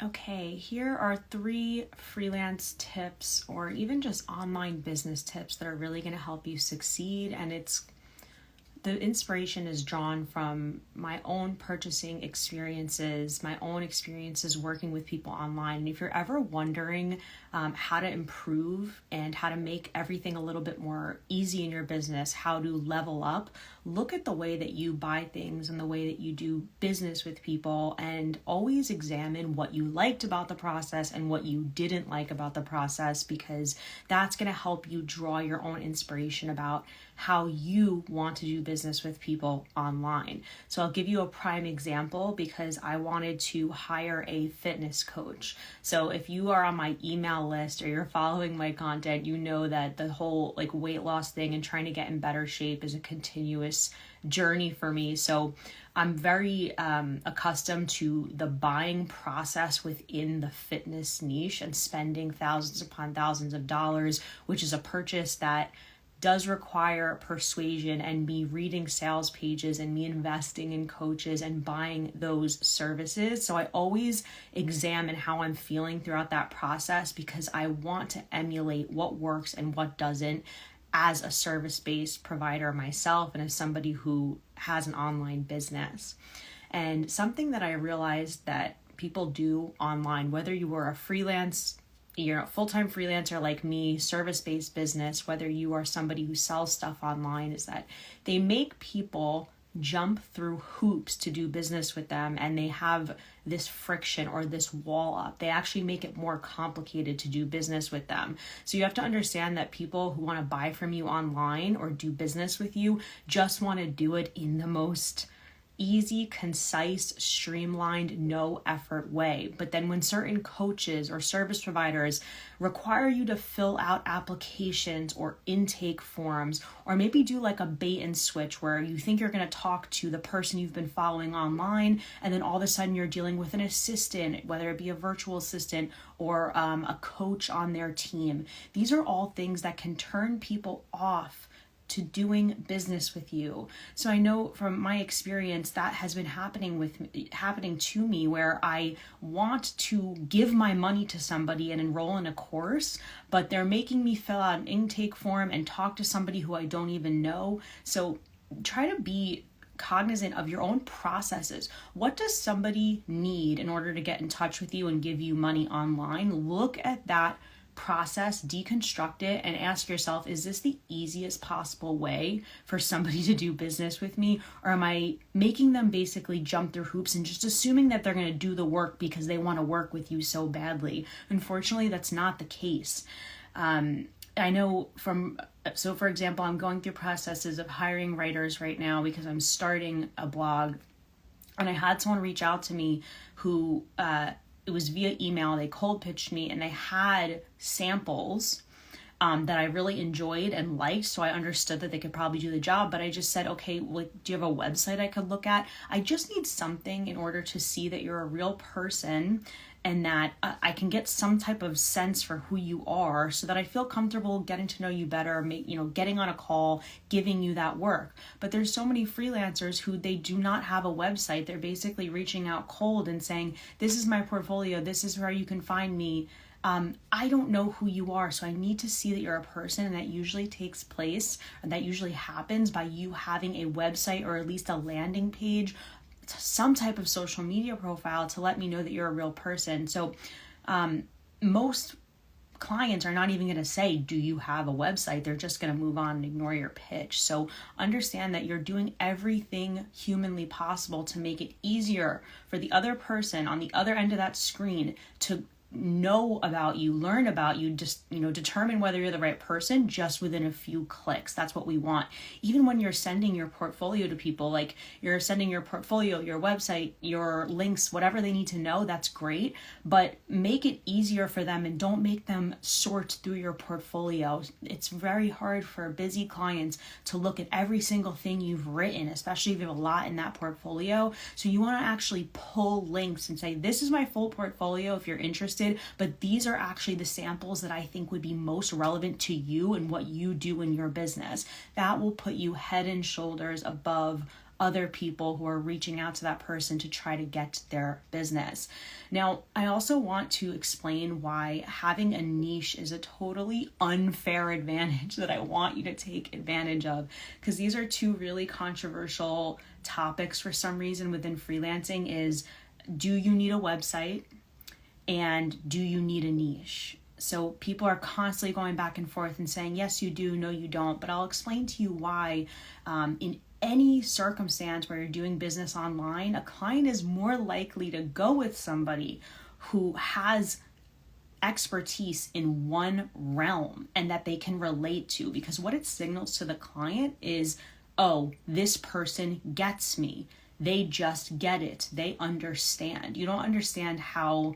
Okay, here are 3 freelance tips or even just online business tips that are really going to help you succeed. And the inspiration is drawn from my own purchasing experiences, my own experiences working with people online. And if you're ever wondering how to improve and how to make everything a little bit more easy in your business, how to level up, look at the way that you buy things and the way that you do business with people, and always examine what you liked about the process and what you didn't like about the process, because that's going to help you draw your own inspiration about how you want to do business with people online. So I'll give you a prime example because I wanted to hire a fitness coach. So if you are on my email list or you're following my content, you know that the whole weight loss thing and trying to get in better shape is a continuous journey for me. So I'm very accustomed to the buying process within the fitness niche and spending thousands upon thousands of dollars, which is a purchase that does require persuasion and me reading sales pages and me investing in coaches and buying those services. So I always examine how I'm feeling throughout that process because I want to emulate what works and what doesn't as a service-based provider myself and as somebody who has an online business. And something that I realized that people do online, whether you are a you're a full-time freelancer like me, service-based business, whether you are somebody who sells stuff online, is that they make people jump through hoops to do business with them, and they have this friction or this wall up. They actually make it more complicated to do business with them. So you have to understand that people who want to buy from you online or do business with you just want to do it in the most easy, concise, streamlined, no effort way. But then when certain coaches or service providers require you to fill out applications or intake forms, or maybe do like a bait and switch where you think you're going to talk to the person you've been following online, and then all of a sudden you're dealing with an assistant, whether it be a virtual assistant or a coach on their team. These are all things that can turn people off to doing business with you. So I know from my experience that has been happening to me, where I want to give my money to somebody and enroll in a course, but they're making me fill out an intake form and talk to somebody who I don't even know. So try to be cognizant of your own processes. What does somebody need in order to get in touch with you and give you money online? Look at that process, deconstruct it, and ask yourself, is this the easiest possible way for somebody to do business with me? Or am I making them basically jump through hoops and just assuming that they're going to do the work because they want to work with you so badly? Unfortunately, that's not the case. I know so for example, I'm going through processes of hiring writers right now because I'm starting a blog, and I had someone reach out to me who, it was via email. They cold pitched me and they had samples that I really enjoyed and liked. So I understood that they could probably do the job, but I just said, okay, do you have a website I could look at? I just need something in order to see that you're a real person and that I can get some type of sense for who you are, so that I feel comfortable getting to know you better, getting on a call, giving you that work. But there's so many freelancers who they do not have a website. They're basically reaching out cold and saying, this is my portfolio, this is where you can find me. I don't know who you are, so I need to see that you're a person, and that usually takes place, and that usually happens by you having a website or at least a landing page, some type of social media profile to let me know that you're a real person. So most clients are not even going to say, do you have a website? They're just going to move on and ignore your pitch. So understand that you're doing everything humanly possible to make it easier for the other person on the other end of that screen to know about you, learn about you, just, determine whether you're the right person just within a few clicks. That's what we want. Even when you're sending your portfolio to people, like you're sending your portfolio, your website, your links, whatever they need to know, that's great, but make it easier for them and don't make them sort through your portfolio. It's very hard for busy clients to look at every single thing you've written, especially if you have a lot in that portfolio. So you want to actually pull links and say, this is my full portfolio if you're interested, but these are actually the samples that I think would be most relevant to you and what you do in your business. That will put you head and shoulders above other people who are reaching out to that person to try to get their business. Now, I also want to explain why having a niche is a totally unfair advantage that I want you to take advantage of, because these are two really controversial topics for some reason within freelancing. Is, do you need a website and do you need a niche? So people are constantly going back and forth and saying, yes, you do, no, you don't. But I'll explain to you why in any circumstance where you're doing business online, a client is more likely to go with somebody who has expertise in one realm and that they can relate to, because what it signals to the client is, oh, this person gets me. They just get it. They understand. You don't understand how.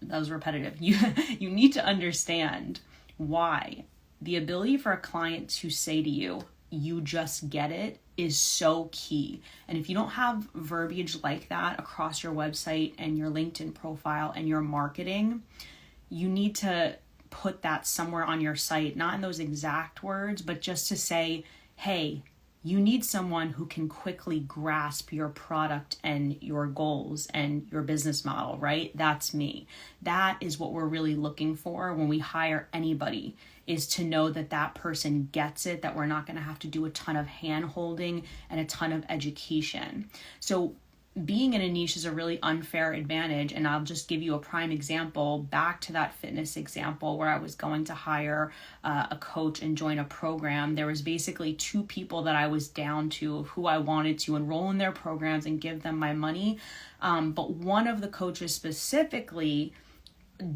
That was repetitive. You need to understand why. The ability for a client to say to you, you just get it, is so key. And if you don't have verbiage like that across your website and your LinkedIn profile and your marketing, you need to put that somewhere on your site, not in those exact words, but just to say, hey, you need someone who can quickly grasp your product and your goals and your business model, right? That's me. That is what we're really looking for when we hire anybody, is to know that that person gets it, that we're not going to have to do a ton of hand holding and a ton of education. So being in a niche is a really unfair advantage. And I'll just give you a prime example back to that fitness example where I was going to hire a coach and join a program. There was basically two people that I was down to who I wanted to enroll in their programs and give them my money. But one of the coaches specifically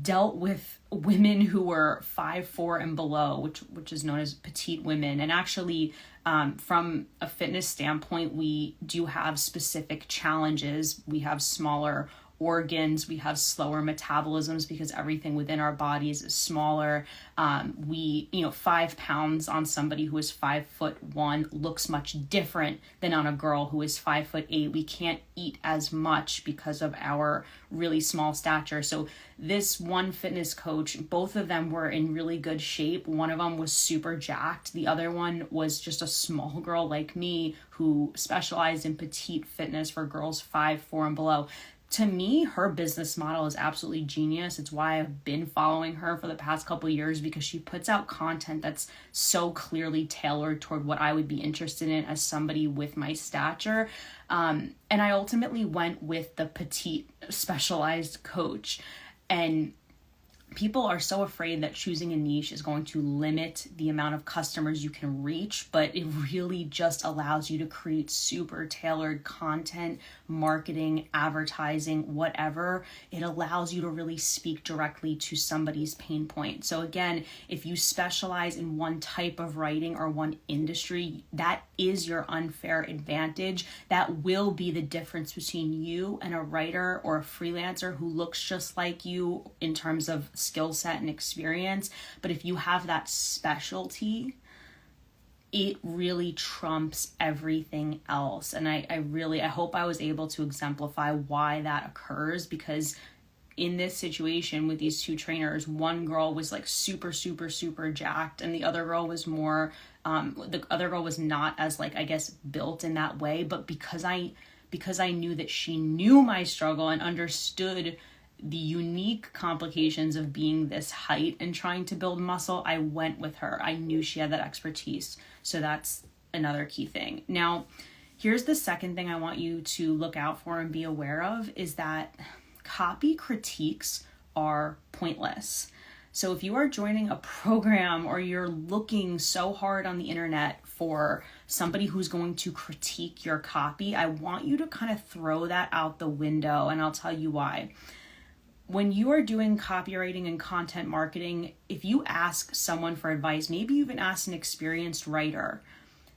dealt with women who were 5'4" and below, which is known as petite women. And actually, from a fitness standpoint, we do have specific challenges. We have smaller organs, we have slower metabolisms because everything within our bodies is smaller. 5 pounds on somebody who is 5'1" looks much different than on a girl who is 5'8". We can't eat as much because of our really small stature. So this one fitness coach, both of them were in really good shape. One of them was super jacked. The other one was just a small girl like me who specialized in petite fitness for girls 5'4" and below. To me, her business model is absolutely genius. It's why I've been following her for the past couple of years, because she puts out content that's so clearly tailored toward what I would be interested in as somebody with my stature. And I ultimately went with the petite specialized coach. And people are so afraid that choosing a niche is going to limit the amount of customers you can reach, but it really just allows you to create super tailored content, marketing, advertising, whatever. It allows you to really speak directly to somebody's pain point. So again, if you specialize in one type of writing or one industry, that is your unfair advantage. That will be the difference between you and a writer or a freelancer who looks just like you in terms of skill set and experience. But if you have that specialty, it really trumps everything else. And I hope I was able to exemplify why that occurs, because in this situation with these two trainers, one girl was like super, super, super jacked, and the other girl was more, the other girl was not as built in that way. But because I knew that she knew my struggle and understood the unique complications of being this height and trying to build muscle, I went with her. I knew she had that expertise. So that's another key thing. Now, here's the second thing I want you to look out for and be aware of, is that copy critiques are pointless. So if you are joining a program or you're looking so hard on the internet for somebody who's going to critique your copy, I want you to kind of throw that out the window, and I'll tell you why. When you are doing copywriting and content marketing, if you ask someone for advice, maybe you even ask an experienced writer,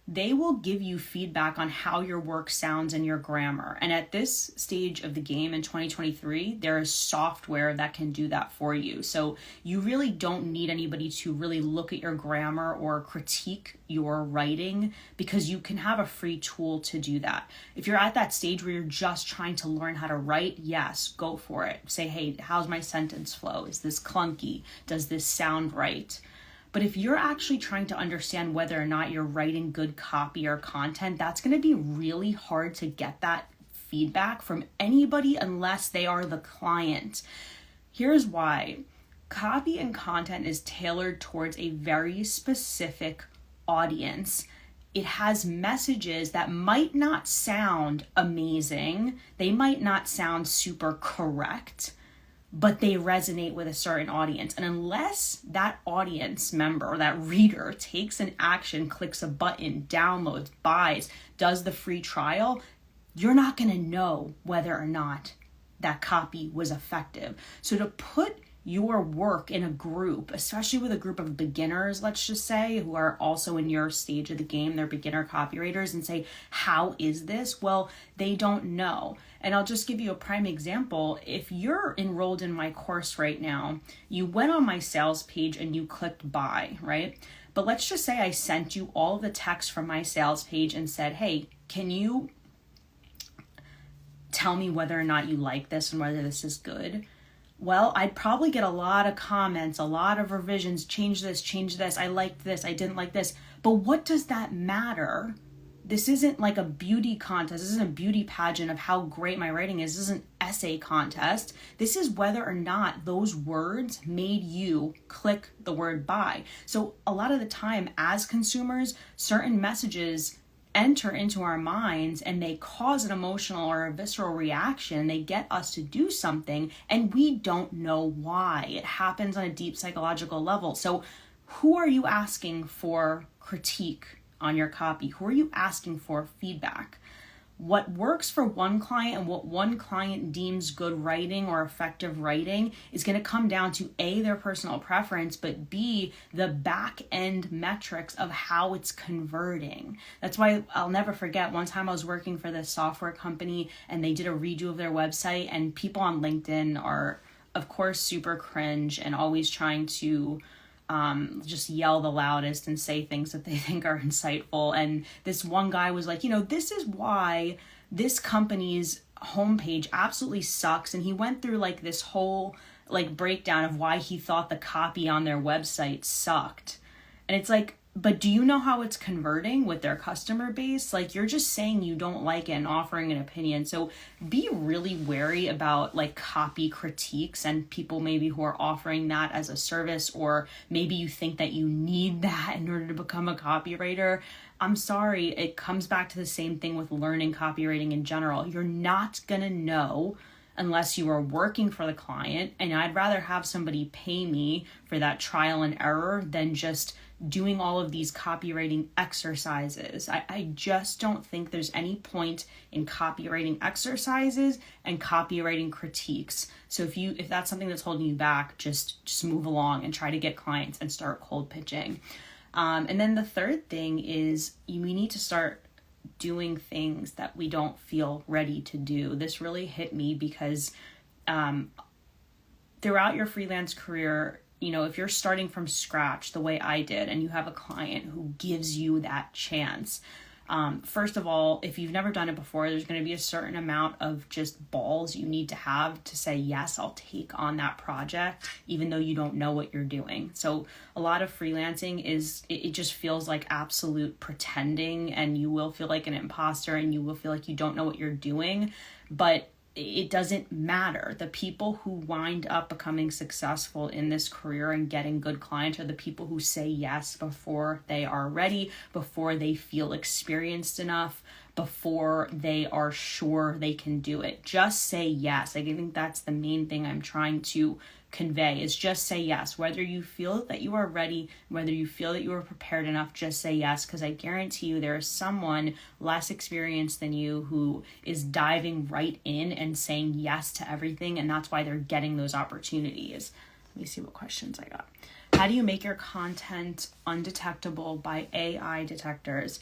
they will give you feedback on how your work sounds and your grammar. And at this stage of the game in 2023, there is software that can do that for you. So you really don't need anybody to really look at your grammar or critique your writing, because you can have a free tool to do that. If you're at that stage where you're just trying to learn how to write, yes, go for it. Say, hey, how's my sentence flow? Is this clunky? Does this sound right? But if you're actually trying to understand whether or not you're writing good copy or content, that's going to be really hard to get that feedback from anybody unless they are the client. Here's why. Copy and content is tailored towards a very specific audience. It has messages that might not sound amazing. They might not sound super correct, but they resonate with a certain audience. And unless that audience member or that reader takes an action, clicks a button, downloads, buys, does the free trial, you're not going to know whether or not that copy was effective. So to put your work in a group, especially with a group of beginners, let's just say, who are also in your stage of the game, they're beginner copywriters, and say, how is this? Well, they don't know. And I'll just give you a prime example. If you're enrolled in my course right now, you went on my sales page and you clicked buy, right? But let's just say I sent you all the text from my sales page and said, hey, can you tell me whether or not you like this and whether this is good? Well, I'd probably get a lot of comments, a lot of revisions, change this, I liked this, I didn't like this. But what does that matter? This isn't like a beauty contest. This isn't a beauty pageant of how great my writing is. This isn't an essay contest. This is whether or not those words made you click the word buy. So a lot of the time as consumers, certain messages enter into our minds and they cause an emotional or a visceral reaction. They get us to do something and we don't know why. It happens on a deep psychological level. So who are you asking for critique on your copy? Who are you asking for feedback? What works for one client and what one client deems good writing or effective writing is going to come down to A, their personal preference, but B, the back end metrics of how it's converting. That's why I'll never forget one time I was working for this software company and they did a redo of their website, and people on LinkedIn are, of course, super cringe and always trying to just yell the loudest and say things that they think are insightful. And this one guy was like, this is why this company's homepage absolutely sucks. And he went through like this whole like breakdown of why he thought the copy on their website sucked. And it's like, but do you know how it's converting with their customer base? Like, you're just saying you don't like it and offering an opinion. So be really wary about like copy critiques and people maybe who are offering that as a service, or maybe you think that you need that in order to become a copywriter. I'm sorry, it comes back to the same thing with learning copywriting in general. You're not gonna know unless you are working for the client, and I'd rather have somebody pay me for that trial and error than just doing all of these copywriting exercises. I just don't think there's any point in copywriting exercises and copywriting critiques. So if that's something that's holding you back, just move along and try to get clients and start cold pitching. And then the third thing is we need to start doing things that we don't feel ready to do. This really hit me because throughout your freelance career, if you're starting from scratch the way I did and you have a client who gives you that chance, first of all, if you've never done it before, there's going to be a certain amount of just balls you need to have to say, yes, I'll take on that project, even though you don't know what you're doing. So a lot of freelancing it just feels like absolute pretending, and you will feel like an imposter and you will feel like you don't know what you're doing, but it doesn't matter. The people who wind up becoming successful in this career and getting good clients are the people who say yes before they are ready, before they feel experienced enough, before they are sure they can do it. Just say yes. I think that's the main thing I'm trying to convey, is just say yes. Whether you feel that you are ready, whether you feel that you are prepared enough, just say yes, because I guarantee you there is someone less experienced than you who is diving right in and saying yes to everything, and that's why they're getting those opportunities. Let me see what questions I got. How do you make your content undetectable by AI detectors?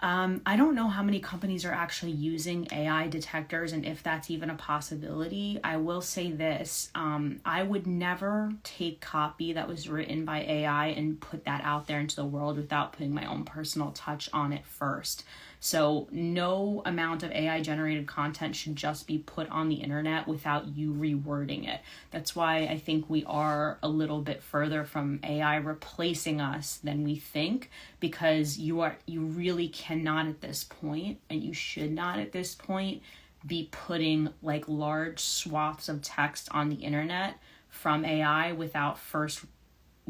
I don't know how many companies are actually using AI detectors and if that's even a possibility. I will say this, I would never take copy that was written by AI and put that out there into the world without putting my own personal touch on it first. So no amount of AI generated content should just be put on the internet without you rewording it. That's why I think we are a little bit further from AI replacing us than we think, because you really cannot at this point, and you should not at this point, be putting like large swaths of text on the internet from AI without first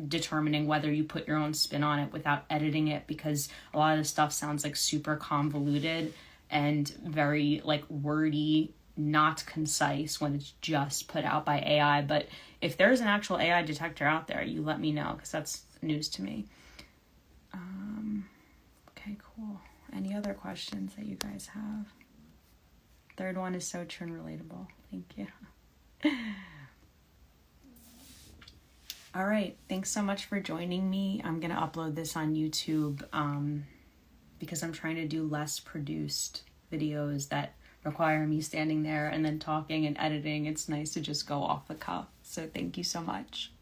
determining whether you put your own spin on it, without editing it, because a lot of the stuff sounds like super convoluted and very like wordy, not concise when it's just put out by AI. But if there's an actual AI detector out there, you let me know, because that's news to me. Okay, cool. Any other questions that you guys have? Third one is so true and relatable. Thank you. All right. Thanks so much for joining me. I'm going to upload this on YouTube because I'm trying to do less produced videos that require me standing there and then talking and editing. It's nice to just go off the cuff. So thank you so much.